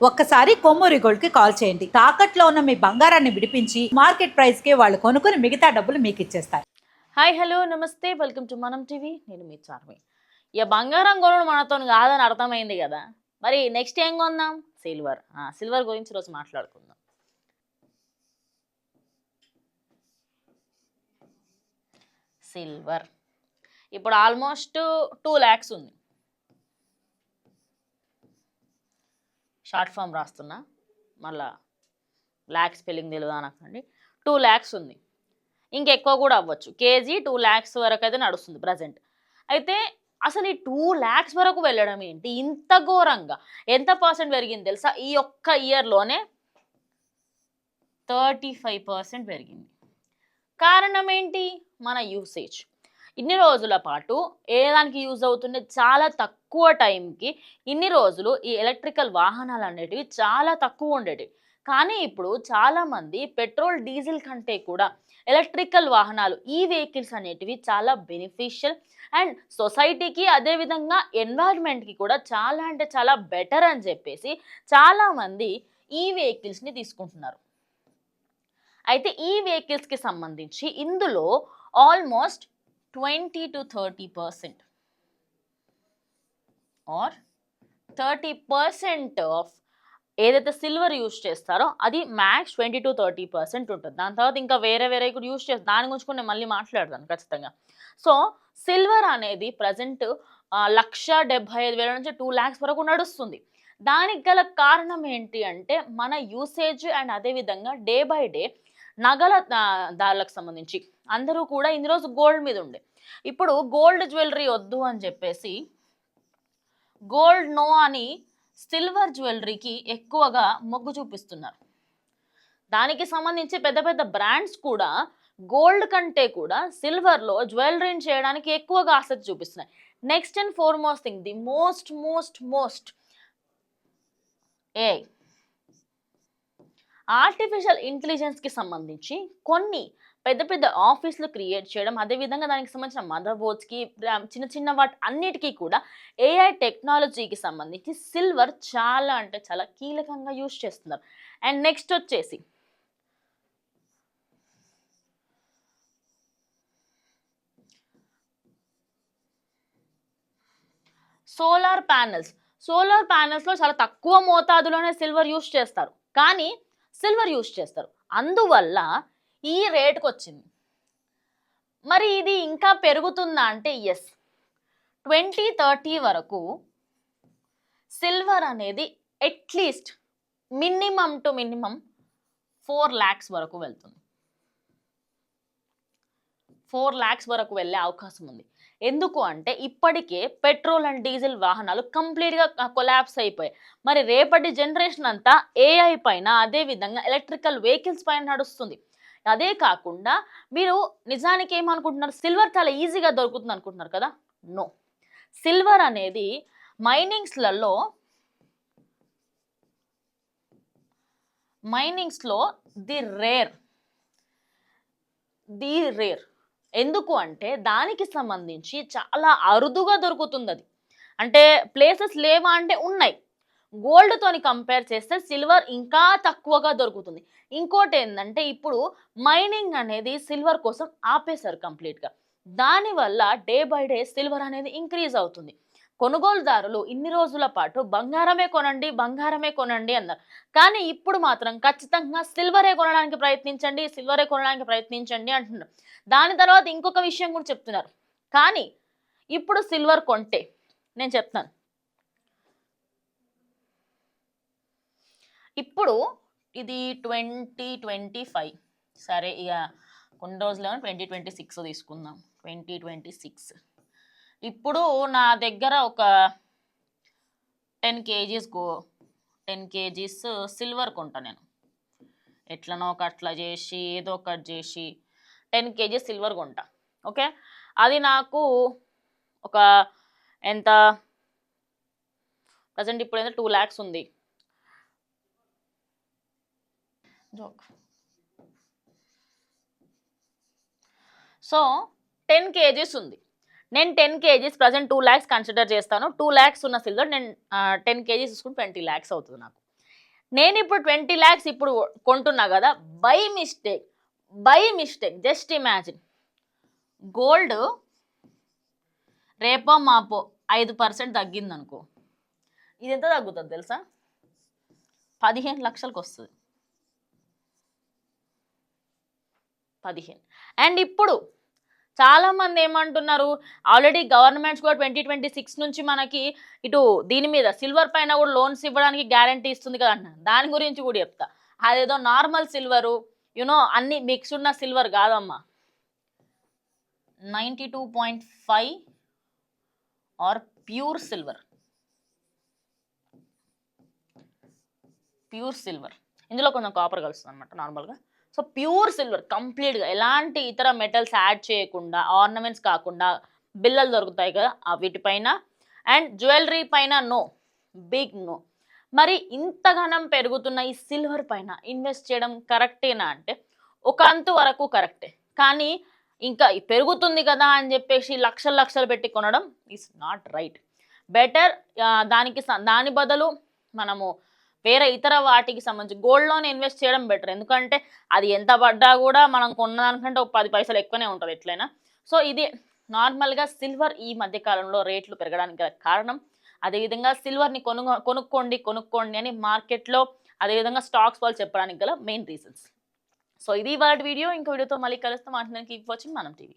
ఒక్కసారి కొమ్మూరి గోల్డ్ కి కాల్ చేయండి. తాకట్లో ఉన్న మీ బంగారాన్ని విడిపించి మార్కెట్ ప్రైస్ కి వాళ్ళు కొనుక్కుని మిగతా డబ్బులు మీకు ఇచ్చేస్తారు. హాయ్ హలో నమస్తే వెల్కమ్ టు మనం టీవీ. నేను మీ చార్మి. ఇక బంగారం కొనడం మనతో కాదని అర్థమైంది కదా, మరి నెక్స్ట్ ఏం కొందాం? సిల్వర్. సిల్వర్ గురించి రోజు మాట్లాడుకుందాం. సిల్వర్ ఇప్పుడు ఆల్మోస్ట్ 2 lakhs ఉంది. షార్ట్ ఫామ్ రాస్తున్నా, మళ్ళా ల్యాక్స్ స్పెల్లింగ్ తెలియదు అనకండి. 2 lakhs ఉంది, ఇంకెక్కువ కూడా అవ్వచ్చు. కేజీ 2 lakhs వరకు అయితే నడుస్తుంది ప్రజెంట్. అయితే అసలు ఈ 2 lakhs వరకు వెళ్ళడం ఏంటి ఇంత ఘోరంగా? ఎంత పర్సెంట్ పెరిగింది తెలుసా? ఈ ఒక్క ఇయర్లోనే 35% పెరిగింది. కారణం ఏంటి? మన యూసేజ్. ఇన్ని రోజుల పాటు ఏ దానికి యూజ్ అవుతుండే? చాలా తక్కువ టైంకి ఇన్ని రోజులు ఈ ఎలక్ట్రికల్ వాహనాలు అనేటివి చాలా తక్కువ ఉండేటివి. కానీ ఇప్పుడు చాలామంది పెట్రోల్ డీజిల్ కంటే కూడా ఎలక్ట్రికల్ వాహనాలు, ఈ వెహికల్స్ అనేటివి చాలా బెనిఫిషియల్ అండ్ సొసైటీకి, అదేవిధంగా ఎన్వైర్న్మెంట్కి కూడా చాలా అంటే చాలా బెటర్ అని చెప్పేసి చాలామంది ఈ వెహికల్స్ని తీసుకుంటున్నారు. అయితే ఈ వెహికల్స్కి సంబంధించి ఇందులో ఆల్మోస్ట్ 20 to 30% ఆర్ 30% ఆఫ్ ఏదైతే సిల్వర్ యూజ్ చేస్తారో అది మ్యాక్స్ 20 to 30% ఉంటుంది. దాని తర్వాత ఇంకా వేరే కూడా యూజ్ చేస్తారు. దాని గురించి కూడా నేను మళ్ళీ మాట్లాడతాను ఖచ్చితంగా. సో సిల్వర్ అనేది ప్రజెంట్ 1,75,000 నుంచి 2 lakhs వరకు నడుస్తుంది. దానికి గల కారణం ఏంటి అంటే మన యూసేజ్ అండ్ అదేవిధంగా డే బై డే నగల దారులకు సంబంధించి అందరూ కూడా ఇన్ని రోజు గోల్డ్ మీద ఉండే. ఇప్పుడు గోల్డ్ జ్యువెలరీ వద్దు అని చెప్పేసి గోల్డ్ నో అని సిల్వర్ జ్యువెలరీకి ఎక్కువగా మొగ్గు చూపిస్తున్నారు. దానికి సంబంధించి పెద్ద పెద్ద బ్రాండ్స్ కూడా గోల్డ్ కంటే కూడా సిల్వర్లో జ్యువెలరీని చేయడానికి ఎక్కువగా ఆసక్తి చూపిస్తున్నాయి. Next and foremost thing, the most a artificial ఇంటెలిజెన్స్కి సంబంధించి కొన్ని పెద్ద పెద్ద ఆఫీసులు క్రియేట్ చేయడం, అదేవిధంగా దానికి సంబంధించిన మదర్ బోర్డ్స్కి, చిన్న వాటి అన్నిటికీ కూడా ఏఐ టెక్నాలజీకి సంబంధించి సిల్వర్ చాలా అంటే చాలా కీలకంగా యూజ్ చేస్తున్నారు. అండ్ నెక్స్ట్ వచ్చేసి సోలార్ ప్యానెల్స్లో చాలా తక్కువ మోతాదులోనే సిల్వర్ యూజ్ చేస్తారు, కానీ సిల్వర్ యూజ్ చేస్తారు. అందువల్ల ఈ రేటుకు వచ్చింది. మరి ఇది ఇంకా పెరుగుతుందా అంటే ఎస్, 2030 వరకు సిల్వర్ అనేది at least minimum to minimum 4 lakhs వరకు వెళ్తుంది. 4 lakhs వరకు వెళ్ళే అవకాశం ఉంది. ఎందుకు అంటే ఇప్పటికే పెట్రోల్ అండ్ డీజిల్ వాహనాలు కంప్లీట్గా కొలాప్స్ అయిపోయాయి. మరి రేపటి జనరేషన్ అంతా ఏఐ పైన, అదేవిధంగా ఎలక్ట్రికల్ వెహికల్స్ పైన నడుస్తుంది. అదే కాకుండా మీరు నిజానికి ఏమనుకుంటున్నారు? సిల్వర్ చాలా ఈజీగా దొరుకుతుంది అనుకుంటున్నారు కదా? నో. సిల్వర్ అనేది మైనింగ్స్లో ది రేర్. ఎందుకు అంటే దానికి సంబంధించి చాలా అరుదుగా దొరుకుతుంది అది. అంటే ప్లేసెస్ లేవా అంటే ఉన్నాయి. గోల్డ్తోని కంపేర్ చేస్తే సిల్వర్ ఇంకా తక్కువగా దొరుకుతుంది. ఇంకోటి ఏంటంటే ఇప్పుడు మైనింగ్ అనేది సిల్వర్ కోసం ఆపేశారు కంప్లీట్గా. దానివల్ల డే బై డే సిల్వర్ అనేది ఇంక్రీజ్ అవుతుంది. కొనుగోలుదారులు ఇన్ని రోజుల పాటు బంగారమే కొనండి అన్నారు. కానీ ఇప్పుడు మాత్రం ఖచ్చితంగా సిల్వరే కొనడానికి ప్రయత్నించండి అంటున్నారు. దాని తర్వాత ఇంకొక విషయం కూడా చెప్తున్నారు. కానీ ఇప్పుడు సిల్వర్ కొంటే నేను చెప్తాను, ఇప్పుడు ఇది 2025, సరే ఇక కొన్ని రోజులు 2026 తీసుకుందాం. 2026 ఇప్పుడు నా దగ్గర ఒక 10 kgs సిల్వర్ కొంటా నేను. ఎట్లనో ఒక అట్లా చేసి ఏదో ఒకటి చేసి 10 kgs సిల్వర్ కొంటా. ఓకే, అది నాకు ఒక ఎంత ప్రజెంట్ ఇప్పుడు ఎంత 2 lakhs ఉంది. సో 10 kgs ఉంది. నేను 10 kgs ప్రజెంట్ 2 lakhs కన్సిడర్ చేస్తాను. 2 lakhs ఉన్న సిల్వర్ నేను 10 kgs తీసుకుని 20 lakhs అవుతుంది నాకు. నేను ఇప్పుడు 20 lakhs ఇప్పుడు కొంటున్నా కదా, by mistake just imagine gold రేపో మాపో 5% తగ్గింది అనుకో, ఇది ఎంత తగ్గుతుంది తెలుసా? 15 లక్షలకు వస్తుంది. 15. అండ్ ఇప్పుడు చాలా మంది ఏమంటున్నారు, ఆల్రెడీ గవర్నమెంట్స్ కూడా 2026 నుంచి మనకి ఇటు దీని మీద సిల్వర్ పైన కూడా లోన్స్ ఇవ్వడానికి గ్యారంటీ ఇస్తుంది కదా అన్న, దాని గురించి కూడా చెప్తా. అదేదో నార్మల్ సిల్వరు అన్ని మిక్స్ ఉన్న సిల్వర్ కాదమ్మా. 92.5 ఆర్ ప్యూర్ సిల్వర్. ఇందులో కొంచెం కాపర్ కలుస్తుంది అనమాట నార్మల్గా. సో ప్యూర్ సిల్వర్ కంప్లీట్గా ఎలాంటి ఇతర మెటల్స్ యాడ్ చేయకుండా, ఆర్నమెంట్స్ కాకుండా బిల్లలు దొరుకుతాయి కదా వీటిపైన. అండ్ జ్యువెలరీ పైన బిగ్ నో. మరి ఇంతగానం పెరుగుతున్న ఈ సిల్వర్ పైన ఇన్వెస్ట్ చేయడం కరెక్టేనా అంటే ఒక అంతు వరకు కరెక్టే, కానీ ఇంకా పెరుగుతుంది కదా అని చెప్పేసి లక్షలు పెట్టి కొనడం ఈజ్ నాట్ రైట్. బెటర్ దాని బదులు మనము వేరే ఇతర వాటికి సంబంధించి గోల్డ్ లోన్ ఇన్వెస్ట్ చేయడం బెటర్. ఎందుకంటే అది ఎంత పడ్డా కూడా మనం కొన్నదానికంటే ఒక 10 పైసలు ఎక్కువనే ఉంటుంది ఎట్లయినా. సో ఇది నార్మల్గా సిల్వర్ ఈ మధ్య కాలంలో రేట్లు పెరగడానికి గల కారణం. అదేవిధంగా సిల్వర్ని కొనుక్కోండి అని మార్కెట్లో అదేవిధంగా స్టాక్స్ వాళ్ళు చెప్పడానికి గల మెయిన్ రీజన్స్. సో ఇది వాళ్ళ వీడియో. ఇంకో వీడియోతో మళ్ళీ కలుస్తాం. అంటే కీప్ వాచింగ్ మనం టీవీ.